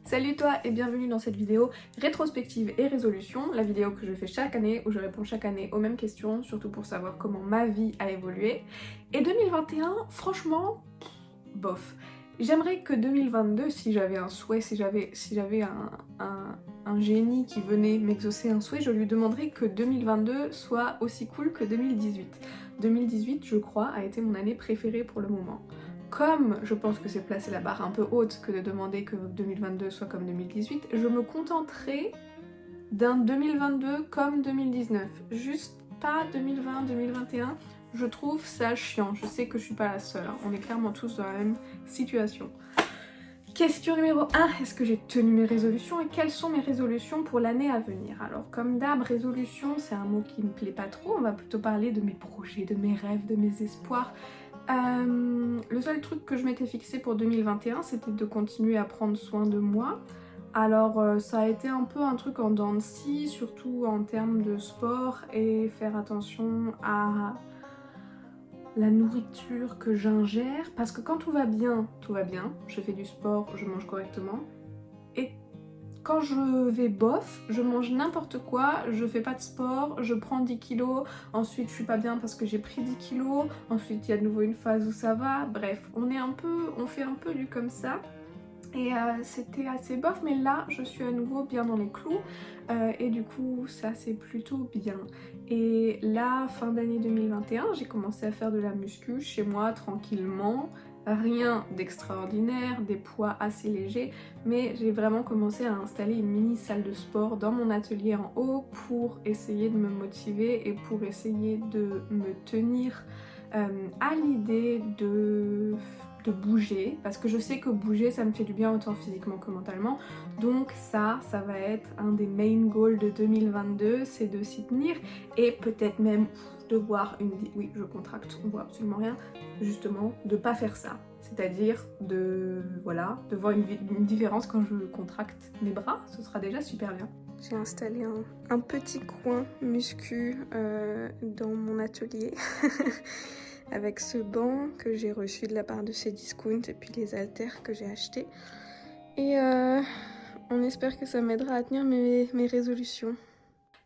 Salut toi et bienvenue dans cette vidéo rétrospective et résolution, la vidéo que je fais chaque année où je réponds chaque année aux mêmes questions, surtout pour savoir comment ma vie a évolué. Et 2021, franchement, bof. J'aimerais que 2022, si j'avais un souhait, si j'avais un génie qui venait m'exaucer un souhait, je lui demanderais que 2022 soit aussi cool que 2018. 2018, je crois, a été mon année préférée pour le moment. Comme je pense que c'est placer la barre un peu haute que de demander que 2022 soit comme 2018, je me contenterai d'un 2022 comme 2019. Juste pas 2020-2021, je trouve ça chiant. Je sais que je suis pas la seule, hein. On est clairement tous dans la même situation. Question numéro 1, est-ce que j'ai tenu mes résolutions et quelles sont mes résolutions pour l'année à venir? Alors comme d'hab, résolution c'est un mot qui me plaît pas trop, on va plutôt parler de mes projets, de mes rêves, de mes espoirs. Le seul truc que je m'étais fixé pour 2021 c'était de continuer à prendre soin de moi. Alors ça a été un peu un truc en dents de scie, surtout en termes de sport et faire attention à la nourriture que j'ingère, parce que quand tout va bien, je fais du sport, je mange correctement, et quand je vais bof, je mange n'importe quoi, je fais pas de sport, je prends 10 kilos, ensuite je suis pas bien parce que j'ai pris 10 kilos, ensuite il y a de nouveau une phase où ça va, bref, on fait un peu du comme ça. Et c'était assez bof, mais là je suis à nouveau bien dans les clous et du coup ça c'est plutôt bien. Et là, fin d'année 2021, j'ai commencé à faire de la muscu chez moi tranquillement, rien d'extraordinaire, des poids assez légers, mais j'ai vraiment commencé à installer une mini salle de sport dans mon atelier en haut pour essayer de me motiver et pour essayer de me tenir à l'idée de bouger, parce que je sais que bouger ça me fait du bien autant physiquement que mentalement, donc ça va être un des main goals de 2022, c'est de s'y tenir et peut-être même de voir oui je contracte, on voit absolument rien, justement de pas faire ça, c'est-à-dire de voir une différence quand je contracte mes bras, ce sera déjà super bien. J'ai installé un petit coin muscu dans mon atelier avec ce banc que j'ai reçu de la part de Cdiscount et puis les haltères que j'ai achetés. Et on espère que ça m'aidera à tenir mes résolutions.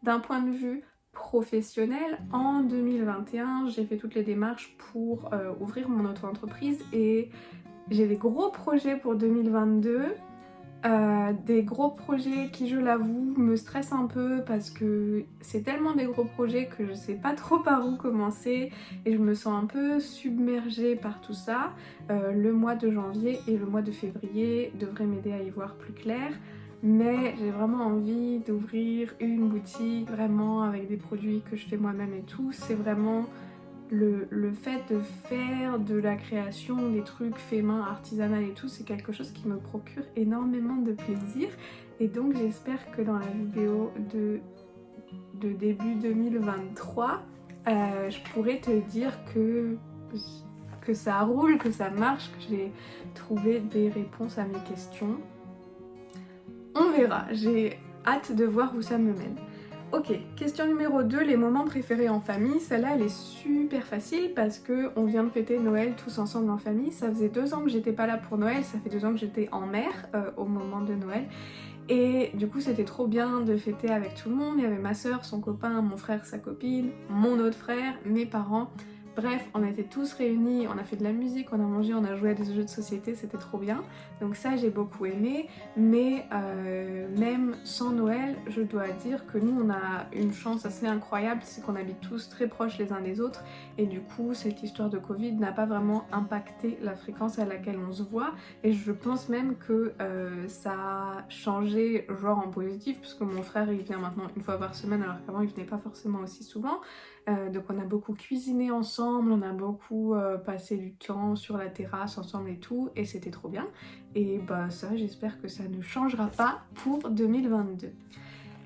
D'un point de vue professionnel, en 2021, j'ai fait toutes les démarches pour ouvrir mon auto-entreprise et j'ai des gros projets pour 2022. Des gros projets qui, je l'avoue, me stressent un peu parce que c'est tellement des gros projets que je sais pas trop par où commencer et je me sens un peu submergée par tout ça. Le mois de janvier et le mois de février devraient m'aider à y voir plus clair, mais j'ai vraiment envie d'ouvrir une boutique vraiment avec des produits que je fais moi-même et tout. C'est vraiment le fait de faire de la création, des trucs faits main, artisanal et tout, c'est quelque chose qui me procure énormément de plaisir. Et donc j'espère que dans la vidéo de début 2023, je pourrais te dire que ça roule, que ça marche, que j'ai trouvé des réponses à mes questions. On verra, j'ai hâte de voir où ça me mène. Ok, question numéro 2, les moments préférés en famille. Celle-là, elle est super facile parce que on vient de fêter Noël tous ensemble en famille. Ça faisait 2 ans que j'étais pas là pour Noël, ça fait 2 ans que j'étais en mer au moment de Noël. Et du coup, c'était trop bien de fêter avec tout le monde. Il y avait ma soeur, son copain, mon frère, sa copine, mon autre frère, mes parents. Bref, on était tous réunis, on a fait de la musique, on a mangé, on a joué à des jeux de société, c'était trop bien. Donc ça, j'ai beaucoup aimé. Mais même sans Noël, je dois dire que nous, on a une chance assez incroyable, c'est qu'on habite tous très proches les uns des autres. Et du coup, cette histoire de Covid n'a pas vraiment impacté la fréquence à laquelle on se voit. Et je pense même que ça a changé, genre en positif, puisque mon frère, il vient maintenant une fois par semaine, alors qu'avant, il venait pas forcément aussi souvent. Donc on a beaucoup cuisiné ensemble, on a beaucoup passé du temps sur la terrasse ensemble et tout, et c'était trop bien. Et bah ça, j'espère que ça ne changera pas pour 2022.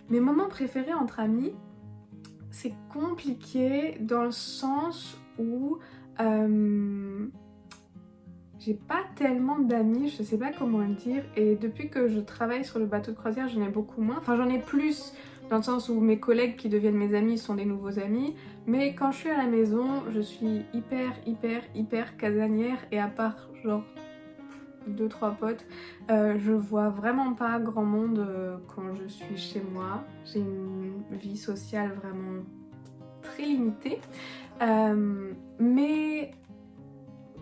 Mes moments préférés entre amis, c'est compliqué dans le sens où j'ai pas tellement d'amis, je sais pas comment le dire, et depuis que je travaille sur le bateau de croisière, j'en ai beaucoup moins. Enfin, j'en ai plus dans le sens où mes collègues qui deviennent mes amis sont des nouveaux amis, mais quand je suis à la maison, je suis hyper casanière, et à part genre 2-3 potes. Je vois vraiment pas grand monde quand je suis chez moi. J'ai une vie sociale vraiment très limitée. Mais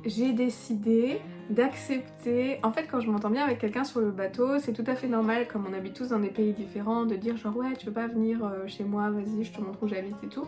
j'ai décidé d'accepter, en fait quand je m'entends bien avec quelqu'un sur le bateau, c'est tout à fait normal, comme on habite tous dans des pays différents, de dire genre ouais tu veux pas venir chez moi, vas-y je te montre où j'habite et tout.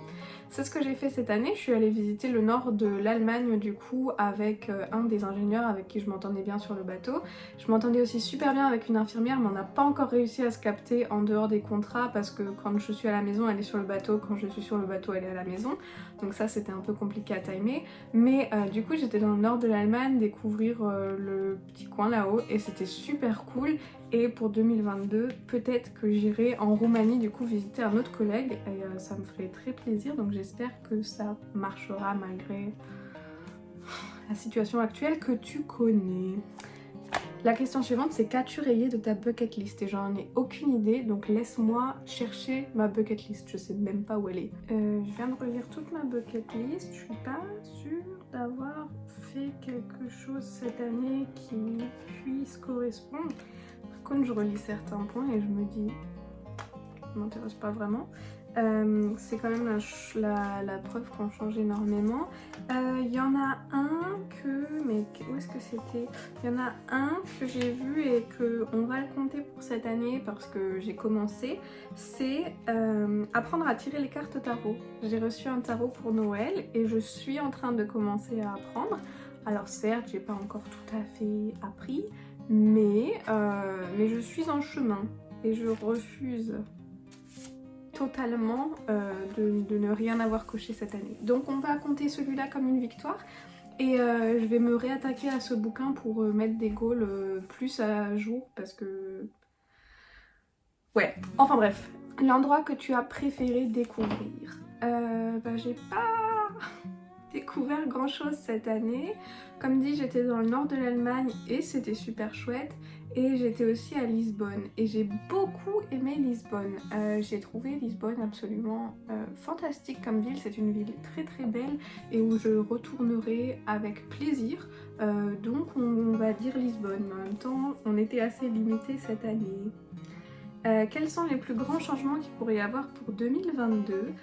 C'est ce que j'ai fait cette année, je suis allée visiter le nord de l'Allemagne du coup avec un des ingénieurs avec qui je m'entendais bien sur le bateau. Je m'entendais aussi super bien avec une infirmière, mais on n'a pas encore réussi à se capter en dehors des contrats parce que quand je suis à la maison elle est sur le bateau, quand je suis sur le bateau elle est à la maison, donc ça c'était un peu compliqué à timer. Mais du coup j'étais dans le nord de l'Allemagne découvrir le petit coin là-haut et c'était super cool. Et pour 2022 peut-être que j'irai en Roumanie du coup visiter un autre collègue et ça me ferait très plaisir, donc j'espère que ça marchera malgré la situation actuelle que tu connais. La question suivante c'est qu'as-tu rayé de ta bucket list? Et j'en ai aucune idée, donc laisse-moi chercher ma bucket list, je sais même pas où elle est. Je viens de relire toute ma bucket list, je suis pas sûre d'avoir fait quelque chose cette année qui puisse correspondre. Par contre je relis certains points et je me dis, ça m'intéresse pas vraiment. C'est quand même la preuve qu'on change énormément. Il y en a un que... mais où est-ce que c'était? Il y en a un que j'ai vu et qu'on va le compter pour cette année parce que j'ai commencé. C'est apprendre à tirer les cartes tarot. J'ai reçu un tarot pour Noël et je suis en train de commencer à apprendre. Alors certes, j'ai pas encore tout à fait appris, mais je suis en chemin et je refuse totalement de ne rien avoir coché cette année. Donc on va compter celui-là comme une victoire et je vais me réattaquer à ce bouquin pour mettre des goals plus à jour parce que... Ouais, enfin bref. L'endroit que tu as préféré découvrir. J'ai pas découvert grand chose cette année. Comme dit, j'étais dans le nord de l'Allemagne et c'était super chouette. Et j'étais aussi à Lisbonne et j'ai beaucoup aimé Lisbonne. J'ai trouvé Lisbonne absolument fantastique comme ville. C'est une ville très très belle et où je retournerai avec plaisir. Donc on va dire Lisbonne. Mais en même temps, on était assez limité cette année. Quels sont les plus grands changements qu'il pourrait y avoir pour 2022?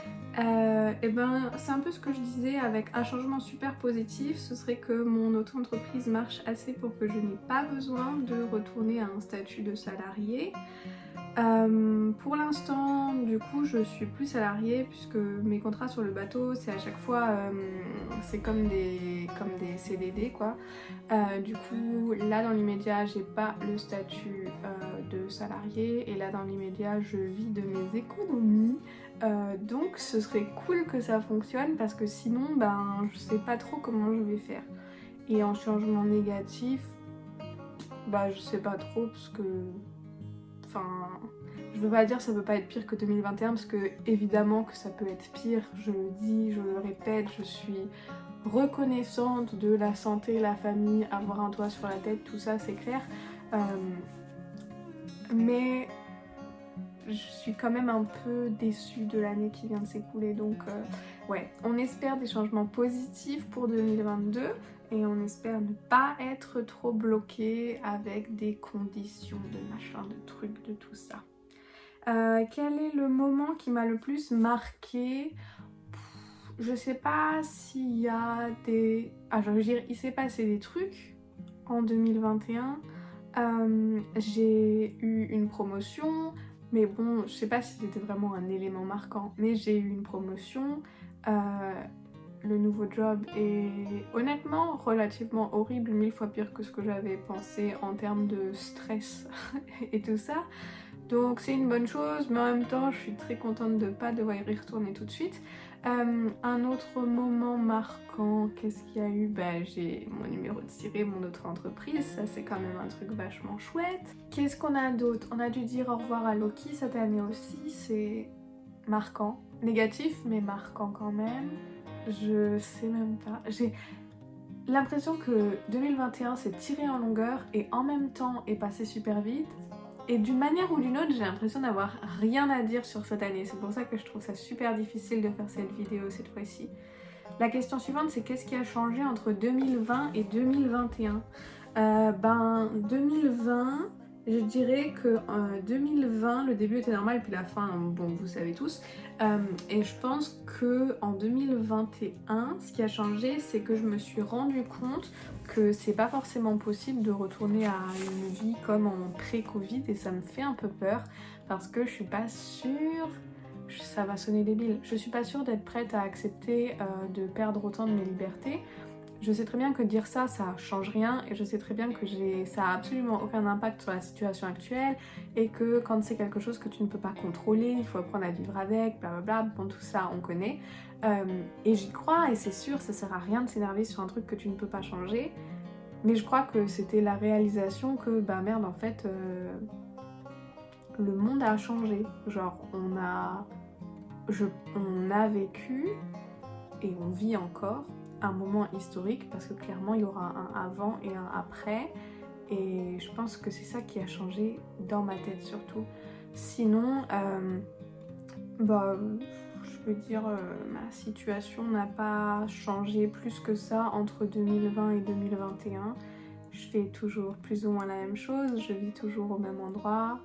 Et ben, c'est un peu ce que je disais avec un changement super positif, ce serait que mon auto-entreprise marche assez pour que je n'ai pas besoin de retourner à un statut de salarié. Pour l'instant, du coup, je suis plus salariée puisque mes contrats sur le bateau, c'est à chaque fois, c'est comme des CDD quoi. Du coup, là dans l'immédiat, j'ai pas le statut de salarié et là dans l'immédiat, je vis de mes économies. Donc ce serait cool que ça fonctionne parce que sinon, ben, je sais pas trop comment je vais faire. Et en changement négatif, bah je sais pas trop parce que... Enfin, je veux pas dire ça peut pas être pire que 2021 parce que évidemment que ça peut être pire, je le dis, je le répète, je suis reconnaissante de la santé, la famille, avoir un toit sur la tête, tout ça c'est clair. Mais je suis quand même un peu déçue de l'année qui vient de s'écouler, donc ouais, on espère des changements positifs pour 2022 et on espère ne pas être trop bloqué avec des conditions de machin, de trucs, de tout ça. Quel est le moment qui m'a le plus marqué? Je sais pas s'il y a des... Ah, je veux dire, il s'est passé des trucs en 2021. J'ai eu une promotion, mais bon, je sais pas si c'était vraiment un élément marquant, mais j'ai eu une promotion. Le nouveau job est honnêtement relativement horrible, 1000 fois pire que ce que j'avais pensé en termes de stress et tout ça. Donc c'est une bonne chose, mais en même temps je suis très contente de ne pas devoir y retourner tout de suite. Un autre moment marquant, qu'est-ce qu'il y a eu? J'ai mon numéro de ciré, mon autre entreprise, ça c'est quand même un truc vachement chouette. Qu'est-ce qu'on a d'autre? On a dû dire au revoir à Loki cette année aussi, c'est marquant. Négatif, mais marquant quand même. Je sais même pas. J'ai l'impression que 2021 s'est tiré en longueur et en même temps est passé super vite. Et d'une manière ou d'une autre, j'ai l'impression d'avoir rien à dire sur cette année. C'est pour ça que je trouve ça super difficile de faire cette vidéo cette fois-ci. La question suivante, c'est qu'est-ce qui a changé entre 2020 et 2021? Ben 2020, je dirais que 2020 le début était normal puis la fin bon vous savez tous. Et je pense que en 2021 ce qui a changé c'est que je me suis rendu compte que c'est pas forcément possible de retourner à une vie comme en pré-Covid et ça me fait un peu peur parce que je suis pas sûre, ça va sonner débile, je suis pas sûre d'être prête à accepter de perdre autant de mes libertés. Je sais très bien que dire ça, ça change rien et je sais très bien que ça a absolument aucun impact sur la situation actuelle et que quand c'est quelque chose que tu ne peux pas contrôler, il faut apprendre à vivre avec, blablabla, bon tout ça on connaît. Et j'y crois et c'est sûr, ça sert à rien de s'énerver sur un truc que tu ne peux pas changer. Mais je crois que c'était la réalisation que bah merde en fait, le monde a changé. Genre on a vécu et on vit encore un moment historique parce que clairement il y aura un avant et un après et je pense que c'est ça qui a changé dans ma tête surtout. Sinon, bah je veux dire ma situation n'a pas changé plus que ça entre 2020 et 2021. Je fais toujours plus ou moins la même chose, je vis toujours au même endroit,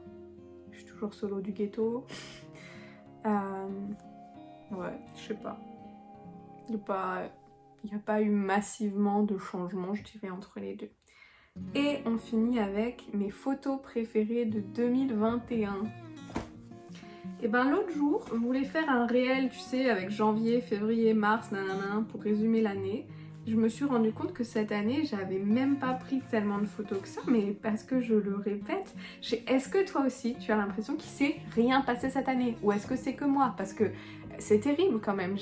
je suis toujours solo du ghetto. Ouais, je sais pas. Il n'y a pas eu massivement de changements, je dirais, entre les deux. Et on finit avec mes photos préférées de 2021. Et ben l'autre jour, je voulais faire un réel, tu sais, avec janvier, février, mars, nanana, pour résumer l'année. Je me suis rendu compte que cette année, j'avais même pas pris tellement de photos que ça, mais parce que je le répète, est-ce que toi aussi, tu as l'impression qu'il s'est rien passé cette année? Ou est-ce que c'est que moi? Parce que c'est terrible quand même,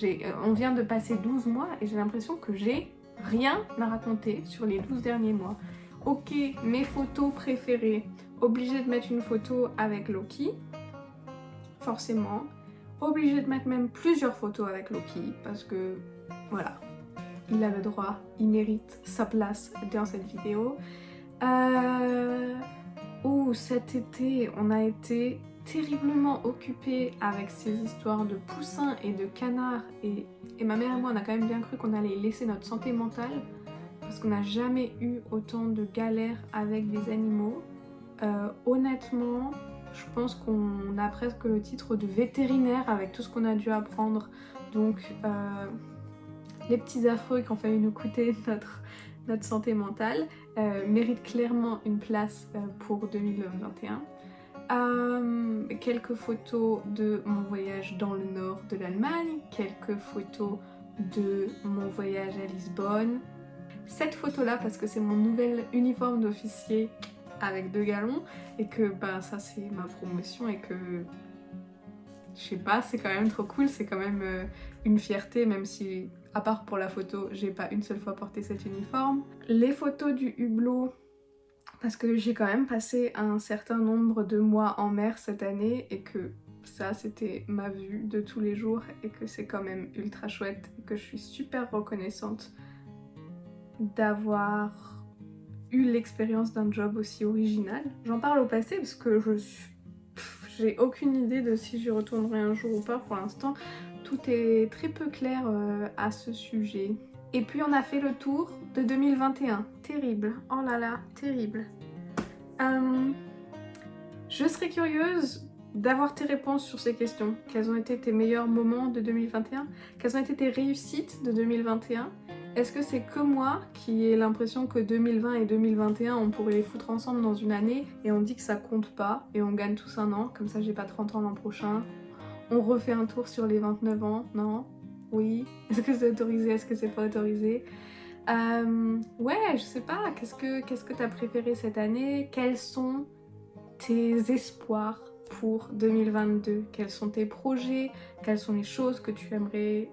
on vient de passer 12 mois et j'ai l'impression que j'ai rien à raconter sur les 12 derniers mois. Ok, mes photos préférées, obligée de mettre une photo avec Loki, forcément. Obligée de mettre même plusieurs photos avec Loki, parce que, voilà, il a le droit, il mérite sa place dans cette vidéo. Cet été, on a été terriblement occupés avec ces histoires de poussins et de canards et ma mère et moi on a quand même bien cru qu'on allait laisser notre santé mentale parce qu'on n'a jamais eu autant de galères avec des animaux. Honnêtement, je pense qu'on a presque le titre de vétérinaire avec tout ce qu'on a dû apprendre. Donc les petits affreux qui ont failli nous coûter notre santé mentale méritent clairement une place pour 2021. Quelques photos de mon voyage dans le nord de l'Allemagne, quelques photos de mon voyage à Lisbonne. Cette photo là parce que c'est mon nouvel uniforme d'officier avec 2 galons et que bah ça c'est ma promotion et que je sais pas, c'est quand même trop cool, c'est quand même une fierté même si à part pour la photo j'ai pas une seule fois porté cet uniforme. Les photos du hublot parce que j'ai quand même passé un certain nombre de mois en mer cette année et que ça c'était ma vue de tous les jours et que c'est quand même ultra chouette et que je suis super reconnaissante d'avoir eu l'expérience d'un job aussi original. J'en parle au passé parce que j'ai aucune idée de si j'y retournerai un jour ou pas pour l'instant. Tout est très peu clair à ce sujet. Et puis on a fait le tour de 2021. Terrible. Oh là là, terrible. Je serais curieuse d'avoir tes réponses sur ces questions. Quels ont été tes meilleurs moments de 2021? Quelles ont été tes réussites de 2021? Est-ce que c'est que moi qui ai l'impression que 2020 et 2021 on pourrait les foutre ensemble dans une année et on dit que ça compte pas et on gagne tous un an, comme ça j'ai pas 30 ans l'an prochain. On refait un tour sur les 29 ans, non? Oui? Est-ce que c'est autorisé? Est-ce que c'est pas autorisé? Ouais, je sais pas, qu'est-ce que t'as préféré cette année? Quels sont tes espoirs pour 2022? Quels sont tes projets? Quelles sont les choses que tu aimerais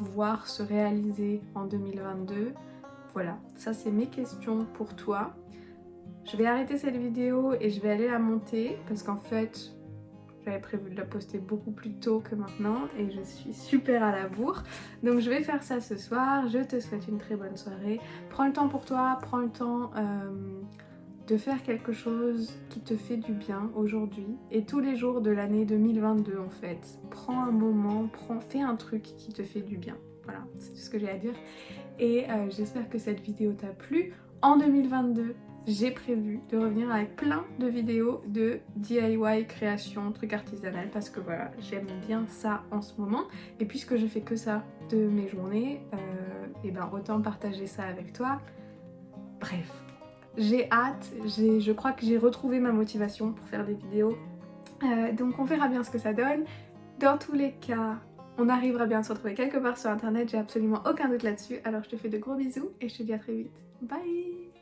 voir se réaliser en 2022? Voilà, ça c'est mes questions pour toi. Je vais arrêter cette vidéo et je vais aller la monter parce qu'en fait j'avais prévu de la poster beaucoup plus tôt que maintenant et je suis super à la bourre. Donc je vais faire ça ce soir. Je te souhaite une très bonne soirée. Prends le temps pour toi, prends le temps de faire quelque chose qui te fait du bien aujourd'hui et tous les jours de l'année 2022 en fait. Prends un moment, fais un truc qui te fait du bien. Voilà, c'est tout ce que j'ai à dire. Et j'espère que cette vidéo t'a plu. en 2022, j'ai prévu de revenir avec plein de vidéos de DIY, création, trucs artisanal, parce que voilà, j'aime bien ça en ce moment. Et puisque je fais que ça de mes journées, et ben autant partager ça avec toi. Bref, j'ai hâte, je crois que j'ai retrouvé ma motivation pour faire des vidéos. Donc on verra bien ce que ça donne. Dans tous les cas, on arrivera bien à se retrouver quelque part sur internet, j'ai absolument aucun doute là-dessus. Alors je te fais de gros bisous et je te dis à très vite. Bye!